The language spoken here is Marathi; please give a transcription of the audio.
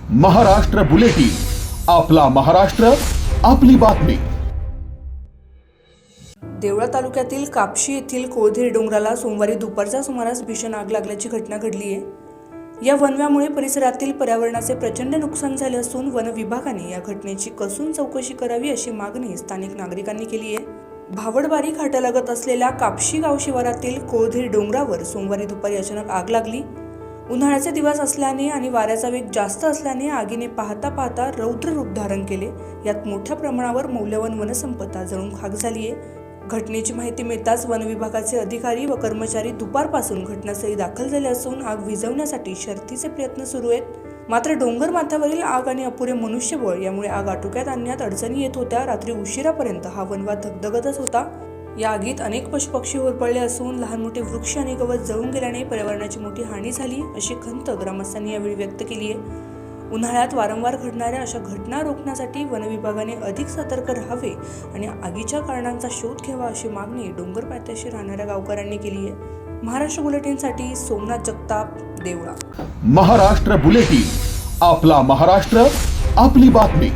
महाराष्ट्र बुलेटिन, आपला महाराष्ट्र, आपली बातमी। देवळा तालुक्यातील कापशी येथील कोळधेर डोंगराला सोमवारी दुपारच्या सुमारास भीषण आग लागल्याची घटना घडली आहे। या वनव्यामुळे परिसरातील पर्यावरणाचे प्रचंड नुकसान झाले असून वन विभागाने या घटनेची कसून चौकशी करावी अशी मागणी स्थानिक नागरिकांनी केली आहे। भावडबारी घाटालगत असलेल्या कापशी गाव शिवारातील कोळधेर डोंगरावर सोमवारी दुपारी अचानक आग लागली। उन्हाळ्याचे दिवस असल्याने आणि वाऱ्याचा वेग जास्त असल्याने आगीने पाहता पाहता रौद्र रूप धारण केले। यात मोठ्या प्रमाणावर मौल्यवान वनसंपदा जळून खाक झाली आहे। घटनेची माहिती मिळताच वन विभागाचे अधिकारी व कर्मचारी दुपारपासून घटनास्थळी दाखल झाले असून आग विझवण्यासाठी शर्थीचे प्रयत्न सुरू आहेत। मात्र डोंगर माथ्यावरील आग आणि अपुरे मनुष्यबळ यामुळे आग आटोक्यात आणण्यात अडचणी येत होत्या। रात्री उशिरापर्यंत हा वनवा धगधगतच होता। या आगीत अनेक पशुपक्षी होरपळले असून लहान मोठे वृक्ष आणि गवत जळून गेल्याने पर्यावरणाची मोठी हानी झाली अशी खंत ग्रामस्थांनी यावेळी व्यक्त केली आहे। उन्हाळ्यात वारंवार घडणाऱ्या अशा घटना रोखण्यासाठी वन विभागाने अधिक सतर्क राहावे आणि आगीच्या कारणांचा शोध घ्यावा अशी मागणी डोंगर पायथ्याशी राहणाऱ्या गावकऱ्यांनी केली आहे। महाराष्ट्र बुलेटिनसाठी सोमनाथ जगताप, देवळा। महाराष्ट्र बुलेटिन, आपला महाराष्ट्र, आपली बातमी।